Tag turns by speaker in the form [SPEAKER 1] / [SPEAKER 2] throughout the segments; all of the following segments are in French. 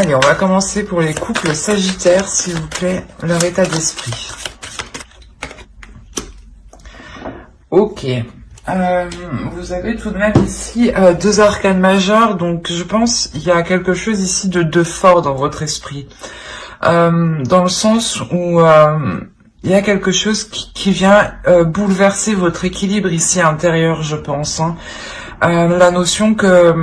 [SPEAKER 1] Allez, on va commencer pour les couples sagittaires, s'il vous plaît, leur état d'esprit. Ok. Vous avez tout de même ici deux arcanes majeures, donc je pense qu'il y a quelque chose ici de fort dans votre esprit. Dans le sens où il y a quelque chose qui vient bouleverser votre équilibre ici intérieur, je pense. Hein. La notion que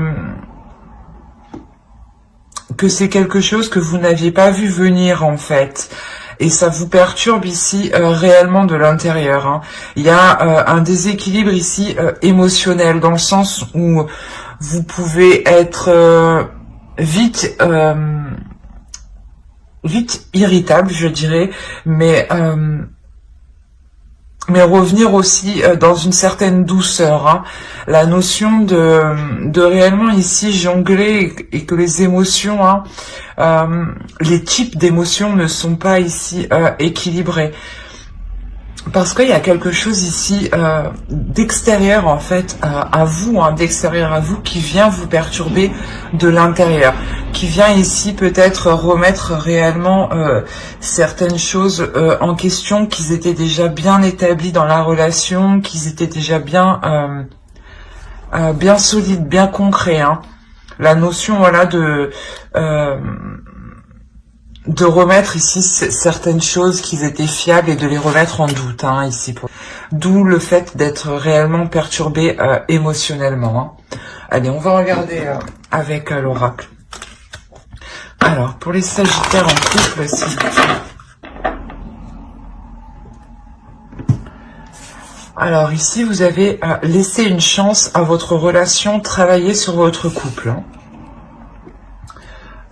[SPEAKER 1] c'est quelque chose que vous n'aviez pas vu venir en fait. Et ça vous perturbe ici réellement de l'intérieur. Hein. Il y a un déséquilibre ici émotionnel, dans le sens où vous pouvez être vite irritable, je dirais, mais revenir aussi dans une certaine douceur. Hein. La notion de réellement ici jongler et que les émotions, hein, les types d'émotions ne sont pas ici équilibrés. Parce qu'il y a quelque chose ici d'extérieur en fait à vous, hein, d'extérieur à vous qui vient vous perturber de l'intérieur, qui vient ici peut-être remettre réellement certaines choses en question, qu'ils étaient déjà bien établis dans la relation, qu'ils étaient déjà bien solides, bien concrets. Hein. La notion voilà de remettre ici certaines choses qui étaient fiables et de les remettre en doute, hein, ici. D'où le fait d'être réellement perturbé émotionnellement. Hein. Allez, on va regarder avec l'oracle. Alors, pour les sagittaires en couple, s'il vous plaît. Alors, ici, vous avez laissé une chance à votre relation, travailler sur votre couple. Hein.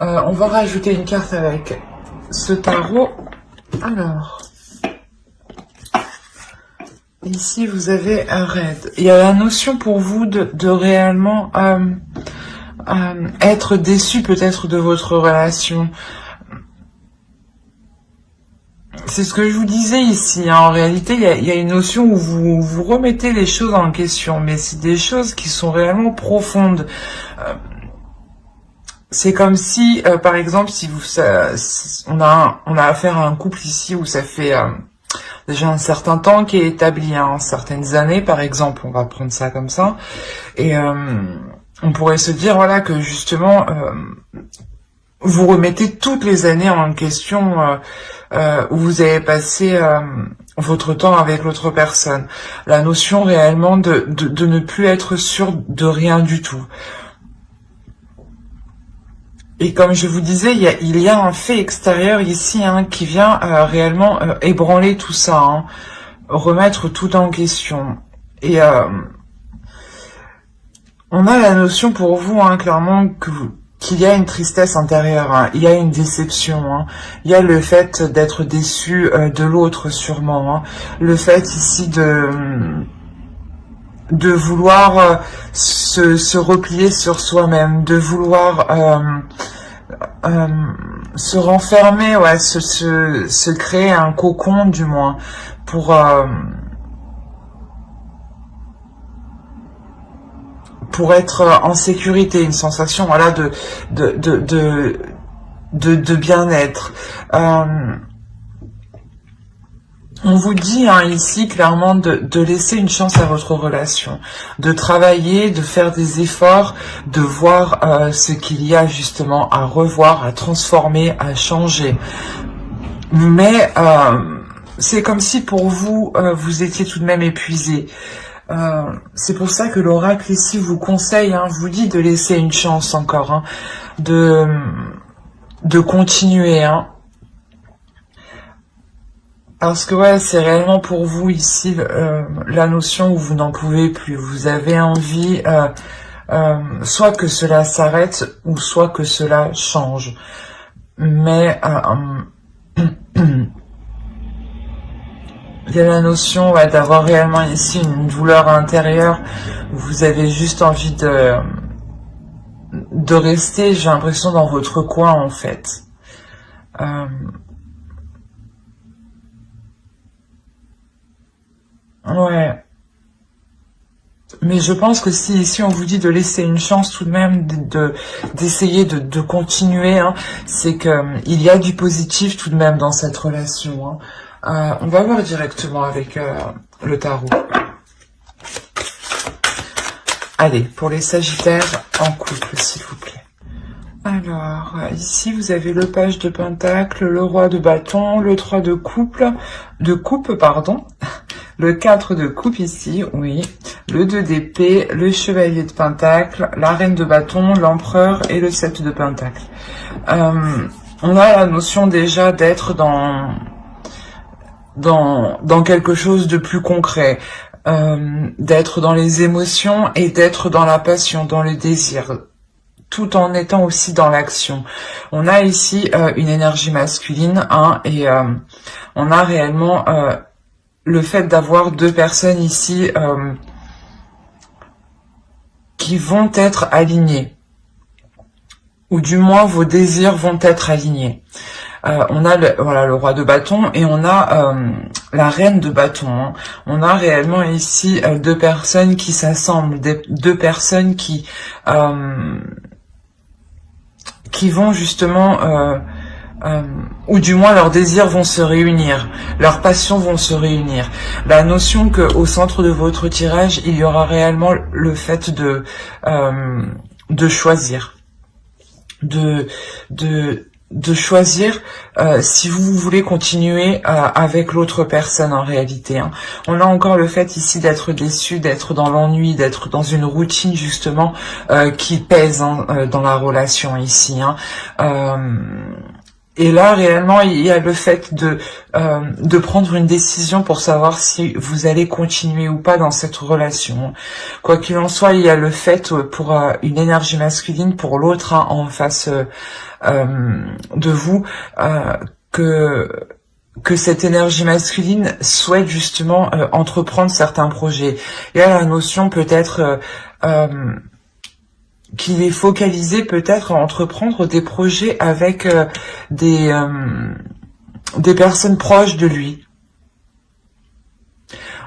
[SPEAKER 1] On va rajouter une carte avec ce tarot. Alors, ici vous avez un raid. Il y a la notion pour vous de réellement être déçu peut-être de votre relation. C'est ce que je vous disais ici. Hein. En réalité, il y a une notion où vous remettez les choses en question, mais c'est des choses qui sont réellement profondes. C'est comme si, par exemple, si on a affaire à un couple ici où ça fait déjà un certain temps qui est établi, hein, certaines années, par exemple, on va prendre ça comme ça, et on pourrait se dire, voilà, que justement, vous remettez toutes les années en question où vous avez passé votre temps avec l'autre personne. La notion réellement de ne plus être sûr de rien du tout. Et comme je vous disais, il y a un fait extérieur ici hein, qui vient réellement ébranler tout ça, hein, remettre tout en question. Et on a la notion pour vous, hein, clairement, qu'il y a une tristesse intérieure, hein, il y a une déception, hein, il y a le fait d'être déçu de l'autre sûrement, hein, le fait ici de vouloir se replier sur soi-même, de vouloir se renfermer, ouais, se créer un cocon du moins pour être en sécurité, une sensation voilà de bien-être. On vous dit hein, ici clairement de laisser une chance à votre relation, de travailler, de faire des efforts, de voir ce qu'il y a justement à revoir, à transformer, à changer. Mais c'est comme si pour vous, vous étiez tout de même épuisé. C'est pour ça que l'oracle ici vous conseille, hein, vous dit de laisser une chance encore, hein, de continuer, hein. Parce que ouais, c'est réellement pour vous ici la notion où vous n'en pouvez plus. Vous avez envie soit que cela s'arrête ou soit que cela change. Mais il y a la notion ouais, d'avoir réellement ici une douleur intérieure. Vous avez juste envie de rester, j'ai l'impression, dans votre coin en fait. Ouais. Mais je pense que si ici on vous dit de laisser une chance tout de même, d'essayer de continuer, hein, c'est que il y a du positif tout de même dans cette relation. Hein. On va voir directement avec le tarot. Allez, pour les Sagittaires en couple, s'il vous plaît. Alors, ici, vous avez le page de pentacle, le roi de bâton, le 3 de coupe, pardon, le 4 de coupe ici, oui, le 2 d'épée, le chevalier de pentacle, la reine de bâton, l'empereur et le 7 de pentacle. On a la notion déjà d'être dans quelque chose de plus concret, d'être dans les émotions et d'être dans la passion, dans le désir, tout en étant aussi dans l'action. On a ici une énergie masculine, hein, et on a réellement le fait d'avoir deux personnes ici qui vont être alignées, ou du moins vos désirs vont être alignés. On a le roi de bâton et on a la reine de bâton. Hein. On a réellement ici deux personnes qui s'assemblent, deux personnes qui vont justement, ou du moins leurs désirs vont se réunir, leurs passions vont se réunir. La notion que au centre de votre tirage, il y aura réellement le fait de choisir, de choisir si vous voulez continuer avec l'autre personne en réalité. Hein. On a encore le fait ici d'être déçu, d'être dans l'ennui, d'être dans une routine justement qui pèse hein, dans la relation ici. Hein. Et là, réellement, il y a le fait de prendre une décision pour savoir si vous allez continuer ou pas dans cette relation. Quoi qu'il en soit, il y a le fait pour une énergie masculine, pour l'autre hein, en face de vous, que cette énergie masculine souhaite justement entreprendre certains projets. Il y a la notion peut-être qu'il est focalisé peut-être à entreprendre des projets avec des personnes proches de lui.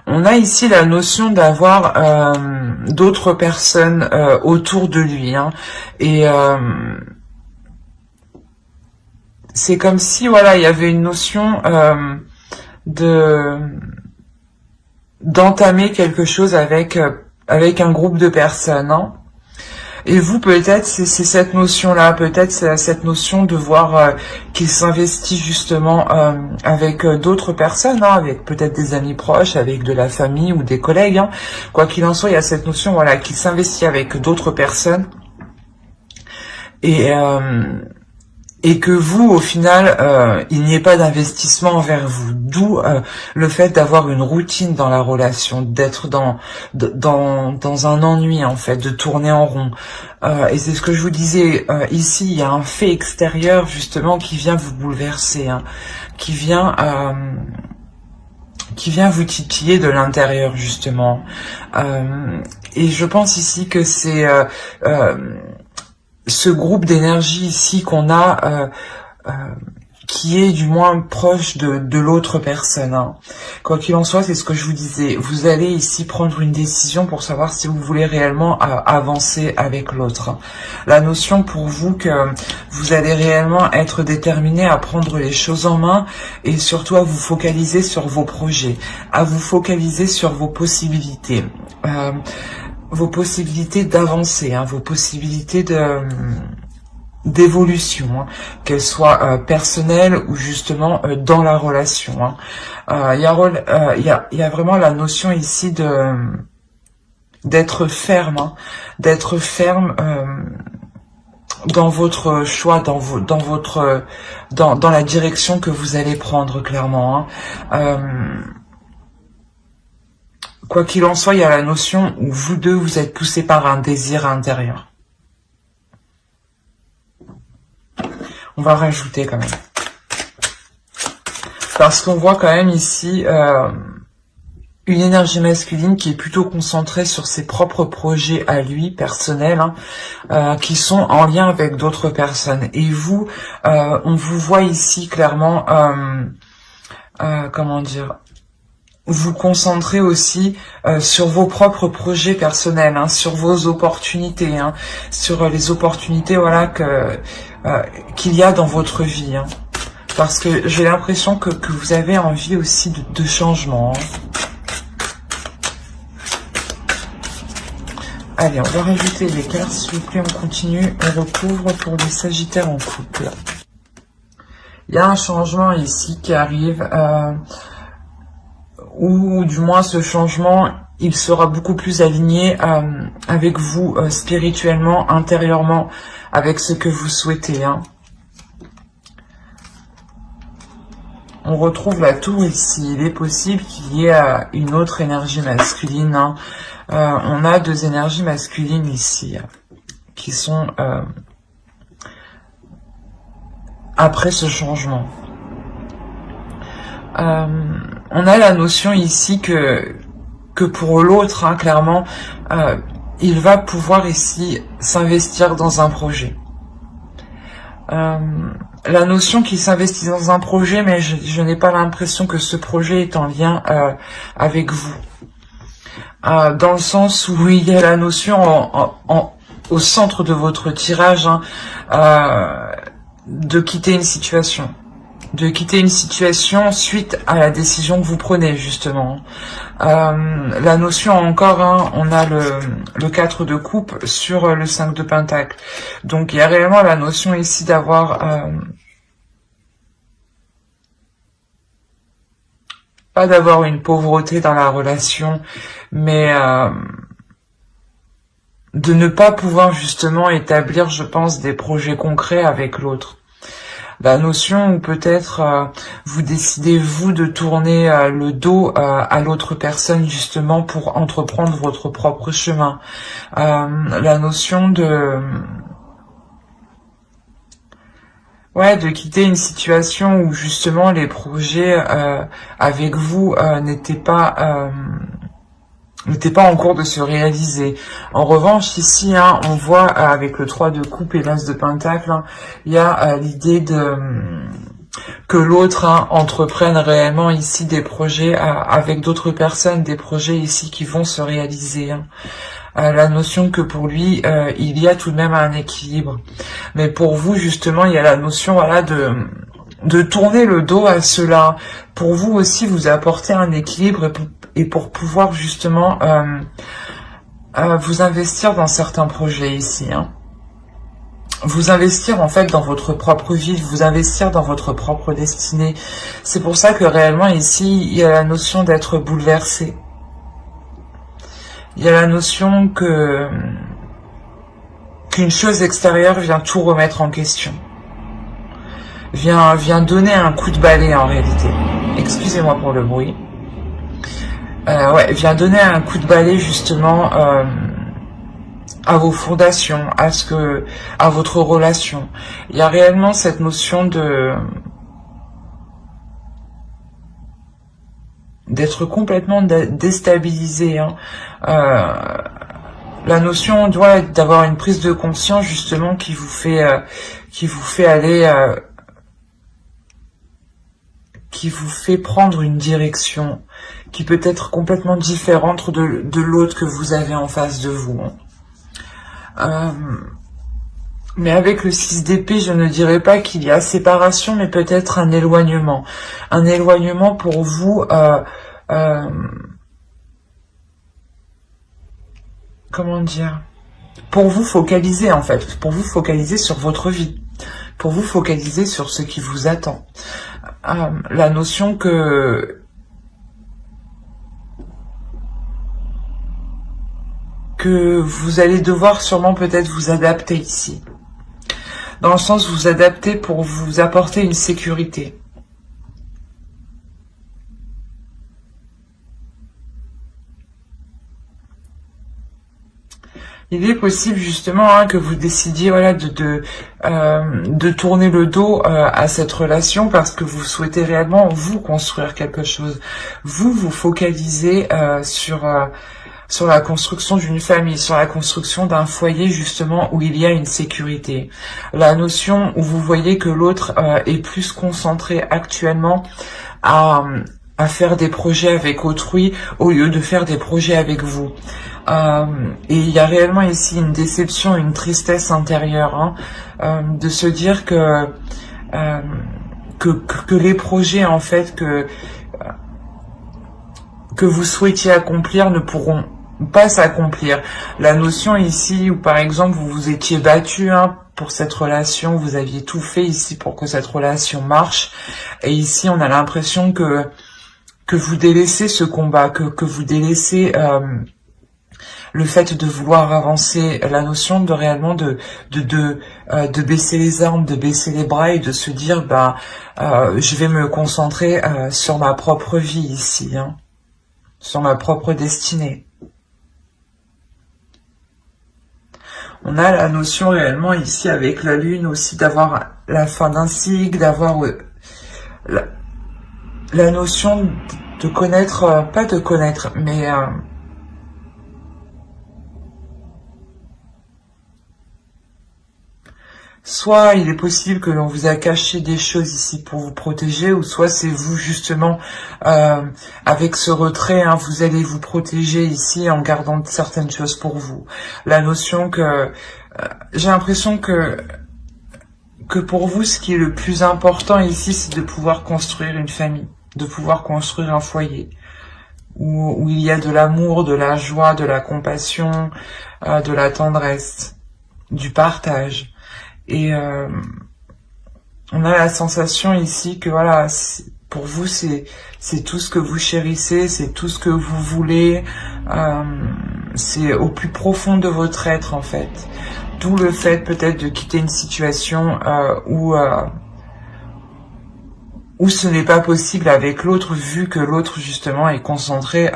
[SPEAKER 1] On a ici la notion d'avoir d'autres personnes autour de lui. Hein, et c'est comme si voilà, il y avait une notion d'entamer quelque chose avec un groupe de personnes. Hein. Et vous, peut-être, c'est cette notion-là, peut-être c'est cette notion de voir qu'il s'investit justement avec d'autres personnes, hein, avec peut-être des amis proches, avec de la famille ou des collègues. Hein. Quoi qu'il en soit, il y a cette notion, voilà, qu'il s'investit avec d'autres personnes. Et que vous, au final, il n'y ait pas d'investissement envers vous. D'où le fait d'avoir une routine dans la relation, d'être dans un ennui, en fait, de tourner en rond. Et c'est ce que je vous disais, ici, il y a un fait extérieur, justement, qui vient vous bouleverser, hein, qui vient vous titiller de l'intérieur, justement. Et je pense ici que c'est... ce groupe d'énergie ici qu'on a, qui est du moins proche de l'autre personne. Hein. Quoi qu'il en soit, c'est ce que je vous disais. Vous allez ici prendre une décision pour savoir si vous voulez réellement avancer avec l'autre. Hein. La notion pour vous que vous allez réellement être déterminé à prendre les choses en main et surtout à vous focaliser sur vos projets, à vous focaliser sur vos possibilités. Vos possibilités d'avancer, hein, vos possibilités d'évolution, hein, qu'elles soient personnelles ou justement dans la relation. Hein. Il y a vraiment la notion ici d'être ferme, hein, d'être ferme dans votre choix, dans la direction que vous allez prendre clairement. Hein. Quoi qu'il en soit, il y a la notion où vous deux, vous êtes poussés par un désir intérieur. On va rajouter quand même. Parce qu'on voit quand même ici une énergie masculine qui est plutôt concentrée sur ses propres projets à lui, personnels, hein, qui sont en lien avec d'autres personnes. Et vous, on vous voit ici clairement, comment dire... vous concentrer aussi sur vos propres projets personnels, hein, sur vos opportunités, hein, sur les opportunités voilà qu'il y a dans votre vie. Hein. Parce que j'ai l'impression que vous avez envie aussi de changement. Hein. Allez, on va rajouter les cartes, s'il vous plaît, on continue, on recouvre pour les Sagittaires en couple. Il y a un changement ici qui arrive, ou du moins ce changement, il sera beaucoup plus aligné avec vous, spirituellement, intérieurement, avec ce que vous souhaitez. Hein. On retrouve la tour ici. Il est possible qu'il y ait une autre énergie masculine. Hein. On a deux énergies masculines ici qui sont après ce changement. On a la notion ici que pour l'autre, hein, clairement, il va pouvoir ici s'investir dans un projet. La notion qu'il s'investit dans un projet, mais je n'ai pas l'impression que ce projet est en lien avec vous. Dans le sens où il y a la notion au centre de votre tirage, hein, de quitter une situation. De quitter une situation suite à la décision que vous prenez, justement. La notion encore, hein, on a le 4 de coupe sur le 5 de pentacle. Donc il y a réellement la notion ici d'avoir... pas d'avoir une pauvreté dans la relation, mais de ne pas pouvoir justement établir, je pense, des projets concrets avec l'autre. La notion où peut-être vous décidez, vous, de tourner le dos à l'autre personne, justement, pour entreprendre votre propre chemin. La notion de... ouais, de quitter une situation où, justement, les projets avec vous n'étaient pas en cours de se réaliser. En revanche, ici, hein, on voit avec le 3 de coupe et l'as de pentacle, hein, il y a l'idée que l'autre, hein, entreprenne réellement ici des projets avec d'autres personnes, des projets ici qui vont se réaliser. Hein. La notion que pour lui, il y a tout de même un équilibre. Mais pour vous, justement, il y a la notion, voilà, de tourner le dos à cela. Pour vous aussi, vous apporter un équilibre et pour pouvoir justement vous investir dans certains projets ici. Hein. Vous investir en fait dans votre propre vie, vous investir dans votre propre destinée. C'est pour ça que réellement ici, il y a la notion d'être bouleversé. Il y a la notion qu'une chose extérieure vient tout remettre en question. Vient donner un coup de balai en réalité. Excusez-moi pour le bruit. Ouais, vient donner un coup de balai justement à vos fondations, à votre relation. Il y a réellement cette notion d'être complètement déstabilisé. Hein. La notion doit être d'avoir une prise de conscience justement qui vous fait aller, qui vous fait prendre une direction qui peut être complètement différente de l'autre que vous avez en face de vous. Mais avec le 6 d'épée, je ne dirais pas qu'il y a séparation, mais peut-être un éloignement. Un éloignement pour vous, comment dire, pour vous focaliser en fait, pour vous focaliser sur votre vie, pour vous focaliser sur ce qui vous attend. La notion que vous allez devoir sûrement peut-être vous adapter ici. Dans le sens vous adapter pour vous apporter une sécurité. Il est possible justement hein, que vous décidiez voilà, de tourner le dos à cette relation parce que vous souhaitez réellement vous construire quelque chose. Vous focalisez sur la construction d'une famille, sur la construction d'un foyer justement où il y a une sécurité. La notion où vous voyez que l'autre est plus concentré actuellement à à faire des projets avec autrui au lieu de faire des projets avec vous. Et il y a réellement ici une déception, une tristesse intérieure, hein, de se dire que les projets en fait que vous souhaitiez accomplir ne pourront pas s'accomplir. La notion ici où par exemple vous vous étiez battu, hein, pour cette relation, vous aviez tout fait ici pour que cette relation marche, et ici on a l'impression que vous délaissez ce combat, que vous délaissez le fait de vouloir avancer, la notion de réellement de baisser les armes, de baisser les bras et de se dire je vais me concentrer sur ma propre vie ici, hein, sur ma propre destinée. On a la notion réellement ici avec la lune aussi d'avoir la fin d'un cycle, d'avoir la notion de connaître, pas de connaître, mais soit il est possible que l'on vous a caché des choses ici pour vous protéger, ou soit c'est vous justement, avec ce retrait, hein, vous allez vous protéger ici en gardant certaines choses pour vous. La notion que j'ai l'impression que pour vous, ce qui est le plus important ici, c'est de pouvoir construire une famille, de pouvoir construire un foyer, où il y a de l'amour, de la joie, de la compassion, de la tendresse, du partage. Et on a la sensation ici que voilà, pour vous c'est tout ce que vous chérissez, c'est tout ce que vous voulez, c'est au plus profond de votre être en fait. D'où le fait peut-être de quitter une situation où ce n'est pas possible avec l'autre, vu que l'autre justement est concentré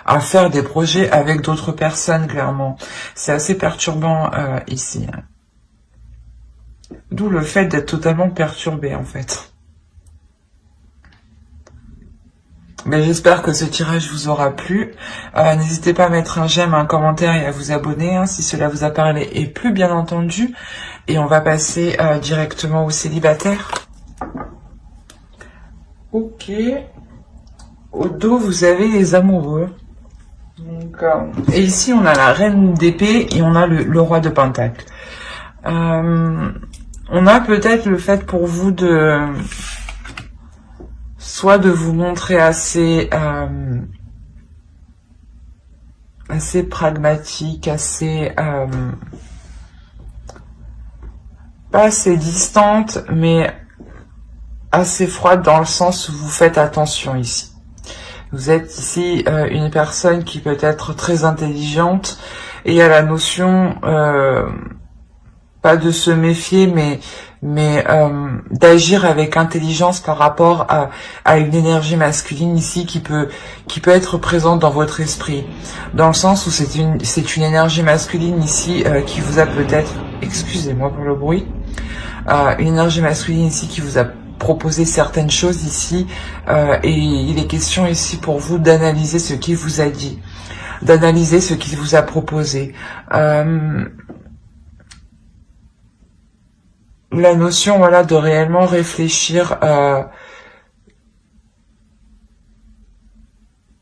[SPEAKER 1] à faire des projets avec d'autres personnes, clairement. C'est assez perturbant ici. D'où le fait d'être totalement perturbé en fait. Mais j'espère que ce tirage vous aura plu. N'hésitez pas à mettre un j'aime, un commentaire et à vous abonner, hein, si cela vous a parlé et plu bien entendu. Et on va passer directement aux célibataires. Ok. Au dos, vous avez les amoureux. Donc, et ici, on a la reine d'épée et on a le roi de pentacle. On a peut-être le fait pour vous soit de vous montrer assez pragmatique, assez pas assez distante, mais assez froide dans le sens où vous faites attention ici. Vous êtes ici une personne qui peut être très intelligente et à la notion pas de se méfier, mais d'agir avec intelligence par rapport à une énergie masculine ici qui peut être présente dans votre esprit, dans le sens où c'est une énergie masculine ici qui vous a peut-être, excusez-moi pour le bruit, une énergie masculine ici qui vous a proposé certaines choses ici, et il est question ici pour vous d'analyser ce qu'il vous a dit, d'analyser ce qu'il vous a proposé. La notion, voilà, de réellement réfléchir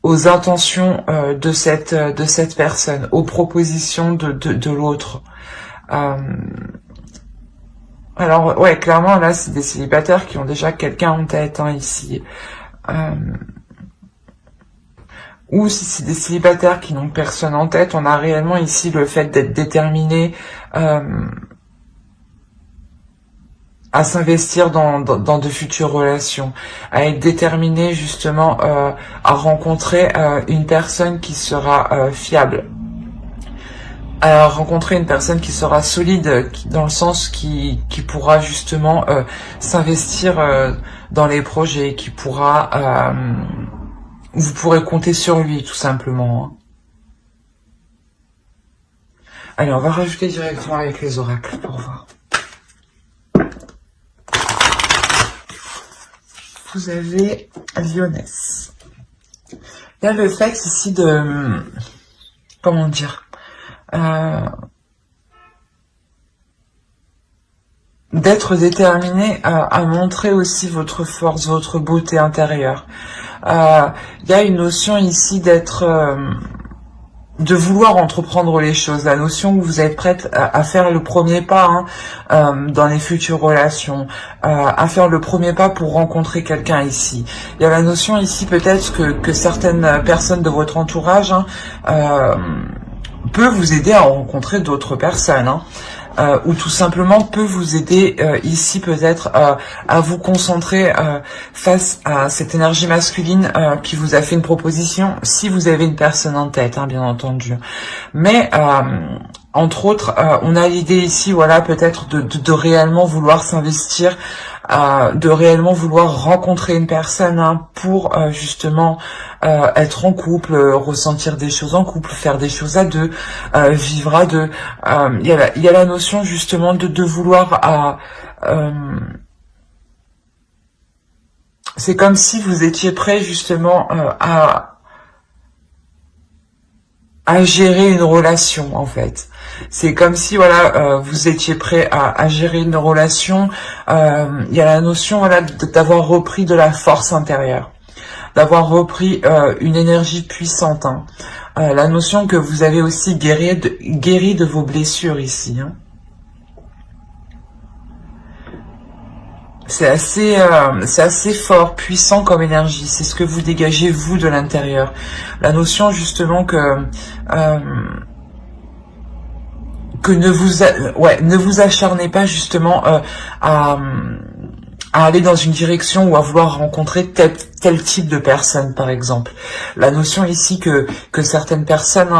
[SPEAKER 1] aux intentions de cette personne, aux propositions de l'autre. Alors, ouais, clairement, là, c'est des célibataires qui ont déjà quelqu'un en tête, hein, ici. Ou si c'est des célibataires qui n'ont personne en tête, on a réellement ici le fait d'être déterminé à s'investir dans de futures relations, à être déterminé justement à rencontrer une personne qui sera fiable, à rencontrer une personne qui sera solide, dans le sens qui pourra justement s'investir dans les projets, qui pourra, vous pourrez compter sur lui tout simplement, hein. Allez, on va rajouter directement avec les oracles pour voir. Vous avez Lyonesse. Il y a le fait ici de, comment dire, d'être déterminé à montrer aussi votre force, votre beauté intérieure. Il y a une notion ici de vouloir entreprendre les choses, la notion où vous êtes prête à faire le premier pas dans les futures relations, à faire le premier pas pour rencontrer quelqu'un ici. Il y a la notion ici peut-être que certaines personnes de votre entourage peut vous aider à rencontrer d'autres personnes, ou tout simplement peut vous aider ici peut-être à vous concentrer face à cette énergie masculine qui vous a fait une proposition, si vous avez une personne en tête, bien entendu. Mais entre autres, on a l'idée ici, voilà, peut-être de réellement vouloir s'investir, de réellement vouloir rencontrer une personne pour justement être en couple, ressentir des choses en couple, faire des choses à deux, vivre à deux. Il y a la notion justement de vouloir c'est comme si vous étiez prêt justement à gérer une relation en fait. C'est comme si voilà vous étiez prêt à gérer une relation. Il y a la notion voilà d'avoir repris de la force intérieure, d'avoir repris une énergie puissante. La notion que vous avez aussi guéri de vos blessures ici. C'est assez fort, puissant comme énergie. C'est ce que vous dégagez vous de l'intérieur. La notion justement que ne vous acharnez pas justement à aller dans une direction ou à vouloir rencontrer tel type de personne, par exemple. La notion ici que certaines personnes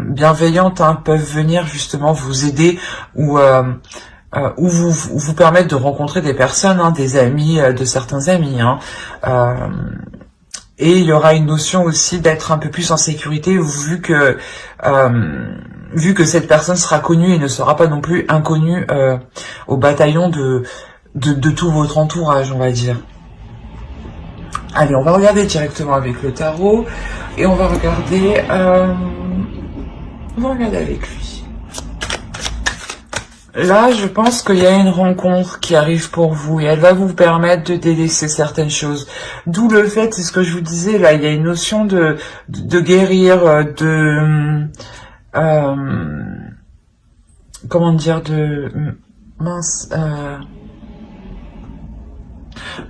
[SPEAKER 1] bienveillantes peuvent venir justement vous aider ou vous permettre de rencontrer des personnes, des amis, de certains amis. Et il y aura une notion aussi d'être un peu plus en sécurité vu que cette personne sera connue et ne sera pas non plus inconnue au bataillon de tout votre entourage, on va dire. Allez, on va regarder directement avec le tarot et on va regarder avec lui. Là, je pense qu'il y a une rencontre qui arrive pour vous et elle va vous permettre de délaisser certaines choses. D'où le fait, c'est ce que je vous disais, là, il y a une notion de guérir, comment dire,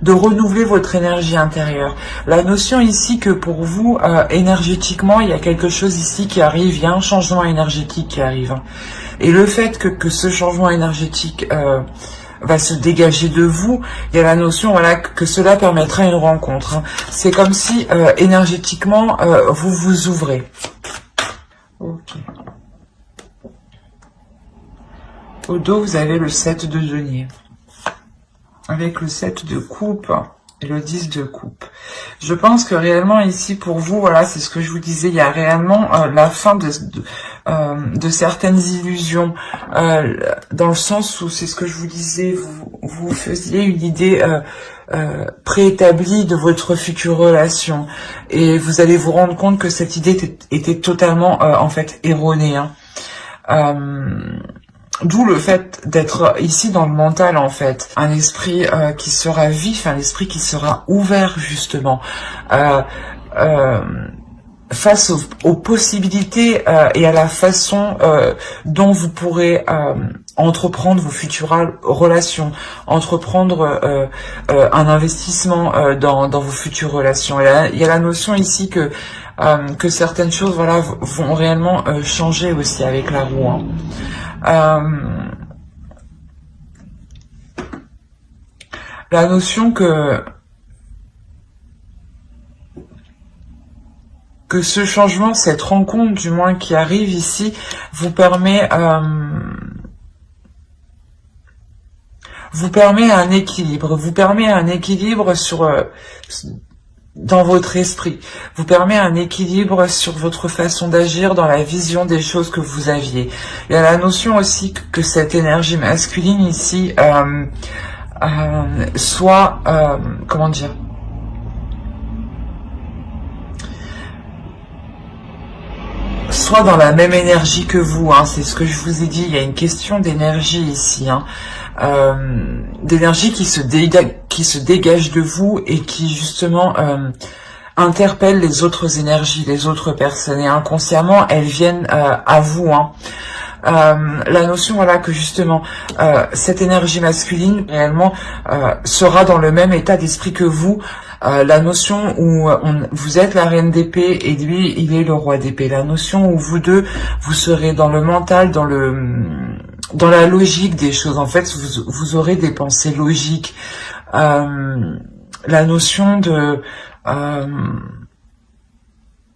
[SPEAKER 1] de renouveler votre énergie intérieure. La notion ici que pour vous, énergétiquement, il y a quelque chose ici qui arrive, il y a un changement énergétique qui arrive. Et le fait que ce changement énergétique va se dégager de vous, il y a la notion voilà, que cela permettra une rencontre. C'est comme si énergétiquement, vous vous ouvrez. Ok. Au dos, vous avez le 7 de denier. Avec le 7 de coupe et le 10 de coupe. Je pense que réellement ici pour vous, voilà, c'est ce que je vous disais, il y a réellement la fin de certaines illusions, dans le sens où c'est ce que je vous disais, vous faisiez une idée préétablie de votre future relation et vous allez vous rendre compte que cette idée était totalement en fait erronée. D'où le fait d'être ici dans le mental, en fait. Un esprit qui sera vif, un esprit qui sera ouvert, justement. Face aux possibilités et à la façon dont vous pourrez entreprendre vos futures relations, entreprendre un investissement dans vos futures relations. Il y a la notion ici que certaines choses voilà, vont réellement changer aussi avec la roue. La notion que ce changement, cette rencontre du moins qui arrive ici, vous permet un équilibre, dans votre esprit, vous permet un équilibre sur votre façon d'agir dans la vision des choses que vous aviez. Il y a la notion aussi que cette énergie masculine ici soit, comment dire, soit dans la même énergie que vous, c'est ce que je vous ai dit, il y a une question d'énergie ici, d'énergie qui se dégage de vous et qui justement interpellent les autres énergies, les autres personnes, et inconsciemment elles viennent à vous, hein. La notion, voilà, que justement cette énergie masculine réellement sera dans le même état d'esprit que vous. La notion où vous êtes la reine d'épée et lui il est le roi d'épée, la notion où vous deux vous serez dans le mental, dans la logique des choses, en fait vous aurez des pensées logiques, la notion de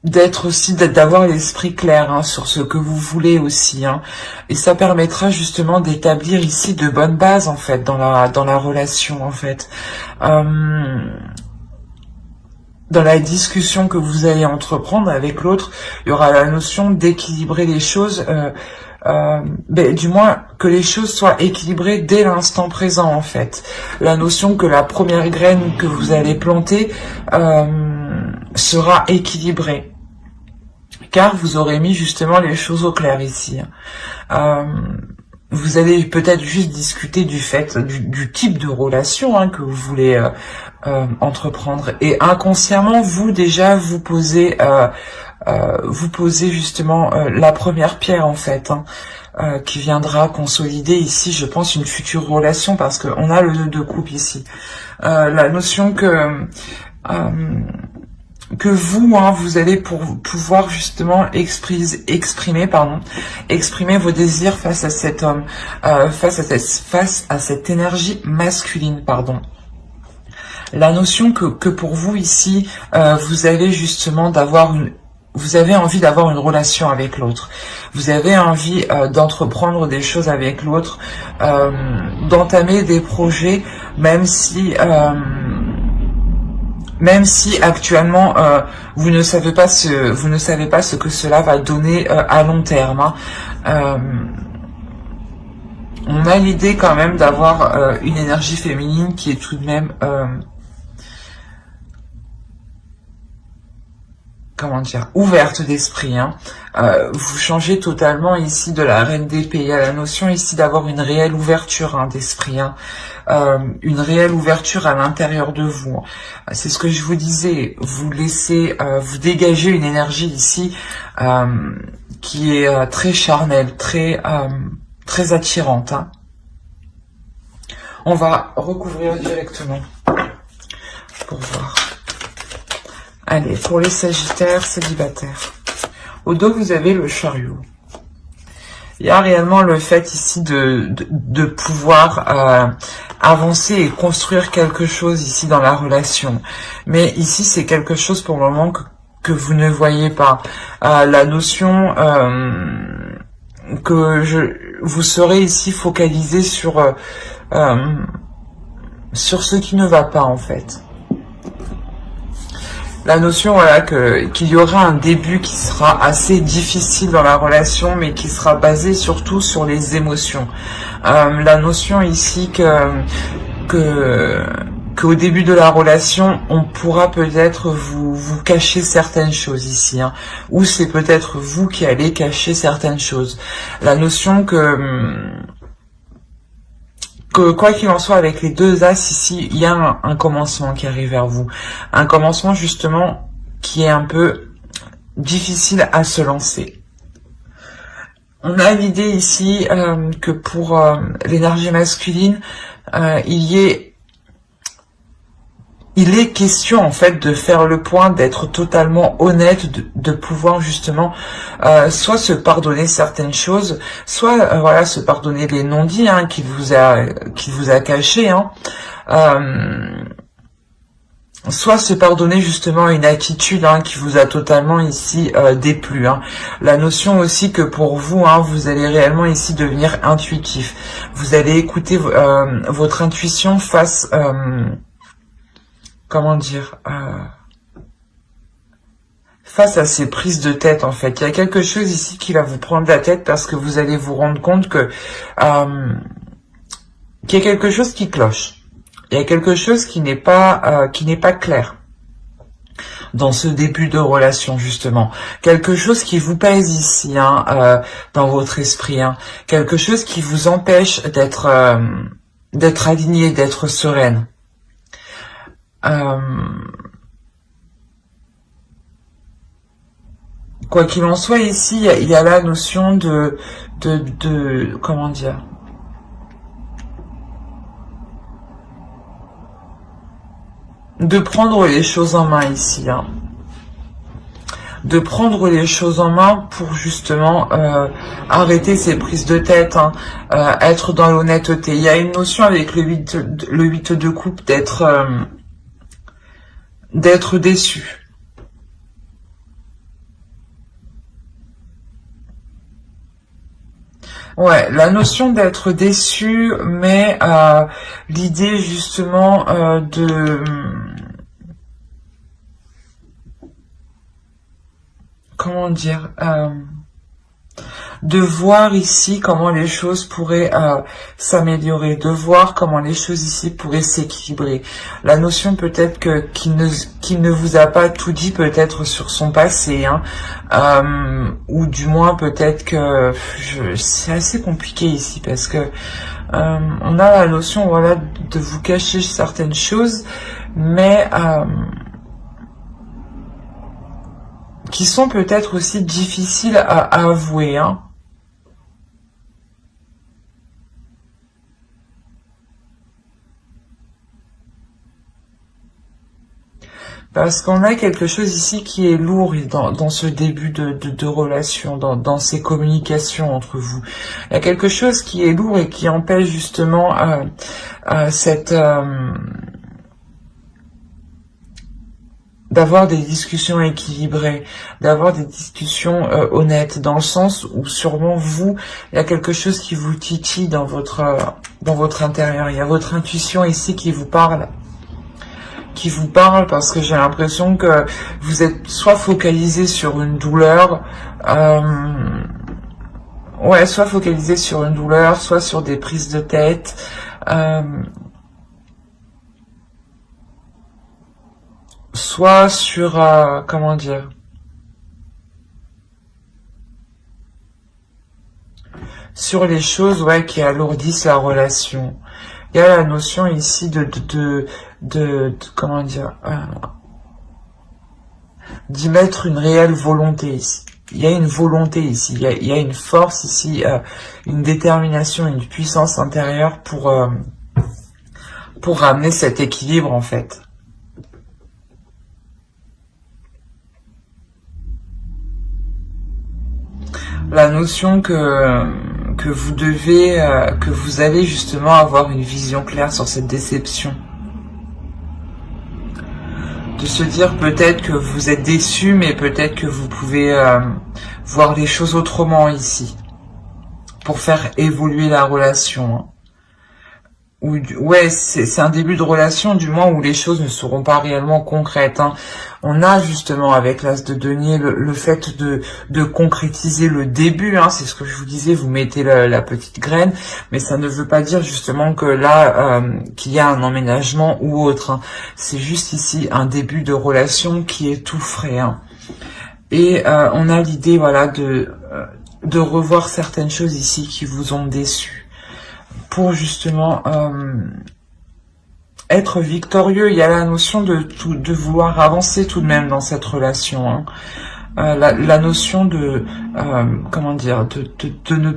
[SPEAKER 1] d'être aussi, d'avoir l'esprit clair, hein, sur ce que vous voulez aussi, hein. Et ça permettra justement d'établir ici de bonnes bases, en fait, dans la relation, en fait. Dans la discussion que vous allez entreprendre avec l'autre, il y aura la notion d'équilibrer les choses, du moins que les choses soient équilibrées dès l'instant présent, en fait. La notion que la première graine que vous allez planter sera équilibrée, car vous aurez mis justement les choses au clair ici. Vous allez peut-être juste discuter du fait, du type de relation, hein, que vous voulez entreprendre. Et inconsciemment, vous déjà, vous posez justement la première pierre, en fait, hein, qui viendra consolider ici, je pense, une future relation, parce qu'on a le 2 de coupe ici. La notion que vous, hein, vous allez pouvoir justement exprimer vos désirs face à cet homme, face à cette énergie masculine, pardon. La notion que pour vous ici, vous avez justement vous avez envie d'avoir une relation avec l'autre. Vous avez envie d'entreprendre des choses avec l'autre, d'entamer des projets, même si actuellement vous ne savez pas ce que cela va donner à long terme, hein. On a l'idée quand même d'avoir une énergie féminine qui est tout de même ouverte d'esprit, hein. Vous changez totalement ici de la reine d'épée. Il y a la notion ici d'avoir une réelle ouverture, hein, d'esprit, hein. Une réelle ouverture à l'intérieur de vous. C'est ce que je vous disais. Vous laissez, vous dégagez une énergie ici qui est très charnelle, très attirante, hein. On va recouvrir directement pour voir. Allez, pour les Sagittaires célibataires. Au dos, vous avez le chariot. Il y a réellement le fait ici de pouvoir avancer et construire quelque chose ici dans la relation. Mais ici, c'est quelque chose pour le moment que vous ne voyez pas. La notion vous serez ici focalisé sur ce qui ne va pas, en fait. La notion, voilà, qu'il y aura un début qui sera assez difficile dans la relation, mais qui sera basé surtout sur les émotions. La notion ici qu'au début de la relation, on pourra peut-être vous cacher certaines choses ici, hein, ou c'est peut-être vous qui allez cacher certaines choses. La notion que quoi qu'il en soit, avec les deux as ici, il y a un commencement qui arrive vers vous. Un commencement justement qui est un peu difficile à se lancer. On a l'idée ici que pour l'énergie masculine, il est question en fait de faire le point, d'être totalement honnête, de pouvoir justement soit se pardonner certaines choses, soit voilà, se pardonner les non-dits, hein, qu'il vous a cachés, hein, soit se pardonner justement une attitude, hein, qui vous a totalement ici déplu, hein. La notion aussi que pour vous, hein, vous allez réellement ici devenir intuitif. Vous allez écouter votre intuition face face à ces prises de tête, en fait. Il y a quelque chose ici qui va vous prendre la tête parce que vous allez vous rendre compte que qu'il y a quelque chose qui cloche. Il y a quelque chose qui n'est pas clair dans ce début de relation, justement. Quelque chose qui vous pèse ici, hein, dans votre esprit, hein. Quelque chose qui vous empêche d'être aligné, d'être sereine. Quoi qu'il en soit, ici, il y a la notion comment dire, de prendre les choses en main ici, hein. De prendre les choses en main pour justement arrêter ces prises de tête, hein, être dans l'honnêteté. Il y a une notion avec le 8 de coupe d'être déçu. Ouais, la notion d'être déçu, mais l'idée justement comment dire, de voir ici comment les choses pourraient s'améliorer, de voir comment les choses ici pourraient s'équilibrer. La notion peut-être qu'il ne vous a pas tout dit peut-être sur son passé, hein, ou du moins peut-être que c'est assez compliqué ici parce que on a la notion, voilà, de vous cacher certaines choses, mais qui sont peut-être aussi difficiles à avouer, hein. Parce qu'on a quelque chose ici qui est lourd dans ce début de relation, dans ces communications entre vous. Il y a quelque chose qui est lourd et qui empêche justement d'avoir des discussions équilibrées, d'avoir des discussions honnêtes, dans le sens où sûrement vous, il y a quelque chose qui vous titille dans votre intérieur. Il y a votre intuition ici qui vous parle parce que j'ai l'impression que vous êtes soit focalisé sur une douleur, ouais, soit focalisé sur une douleur, soit sur des prises de tête, soit sur, comment dire, sur les choses, ouais, qui alourdissent la relation. Il y a la notion ici de comment dire, d'y mettre une réelle volonté ici. Il y a une volonté ici, il y a une force ici, une détermination, une puissance intérieure pour ramener cet équilibre en fait. La notion que vous devez, que vous allez justement avoir une vision claire sur cette déception. De se dire peut-être que vous êtes déçu, mais peut-être que vous pouvez voir les choses autrement ici, pour faire évoluer la relation, hein. Ouais, c'est un début de relation, du moins où les choses ne seront pas réellement concrètes, hein. On a justement avec l'as de denier le fait de concrétiser le début, hein, c'est ce que je vous disais, vous mettez la petite graine, mais ça ne veut pas dire justement que là, qu'il y a un emménagement ou autre, hein. C'est juste ici un début de relation qui est tout frais, hein. Et on a l'idée, voilà, de revoir certaines choses ici qui vous ont déçu, pour justement être victorieux. Il y a la notion de vouloir avancer tout de même dans cette relation, hein. La notion de comment dire, de ne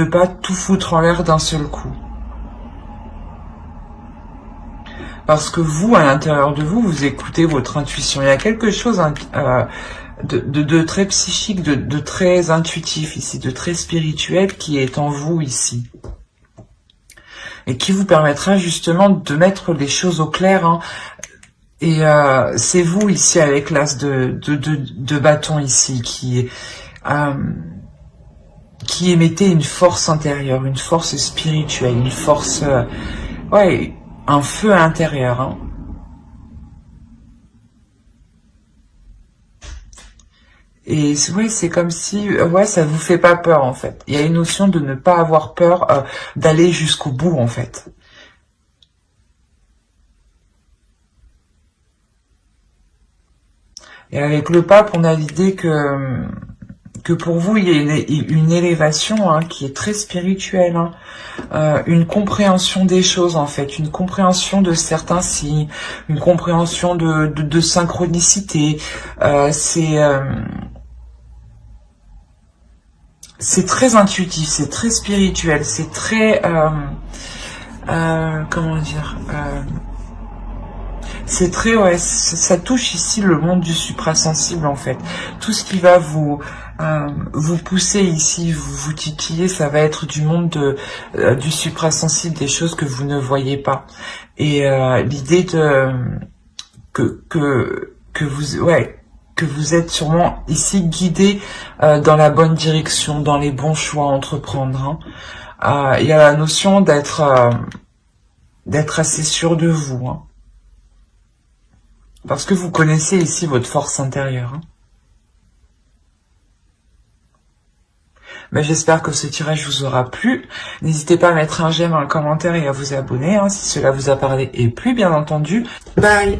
[SPEAKER 1] pas tout foutre en l'air d'un seul coup. Parce que vous, à l'intérieur de vous, vous écoutez votre intuition. Il y a quelque chose de très psychique, de très intuitif ici, de très spirituel qui est en vous ici. Et qui vous permettra justement de mettre les choses au clair, hein. Et c'est vous ici avec l'as de bâton ici qui émettez une force intérieure, une force spirituelle, une force, ouais, un feu intérieur, hein. Et ouais, c'est comme si, ouais, ça vous fait pas peur en fait. Il y a une notion de ne pas avoir peur d'aller jusqu'au bout en fait. Et avec le pape, on a l'idée que que pour vous, il y a une élévation hein, qui est très spirituelle, hein. Une compréhension des choses en fait, une compréhension de certains signes, une compréhension de synchronicité. C'est très intuitif, c'est très spirituel, c'est très... comment dire c'est très... Ouais, ça touche ici le monde du suprasensible en fait. Tout ce qui va vous pousser ici, vous titiller, ça va être du monde du suprasensible, des choses que vous ne voyez pas. Et l'idée de... que vous... Ouais, que vous êtes sûrement ici guidé dans la bonne direction, dans les bons choix à entreprendre. Hein. Il y a la notion d'être assez sûr de vous. Hein. Parce que vous connaissez ici votre force intérieure. Hein. Mais j'espère que ce tirage vous aura plu. N'hésitez pas à mettre un j'aime, un commentaire et à vous abonner hein, si cela vous a parlé et plu, bien entendu. Bye!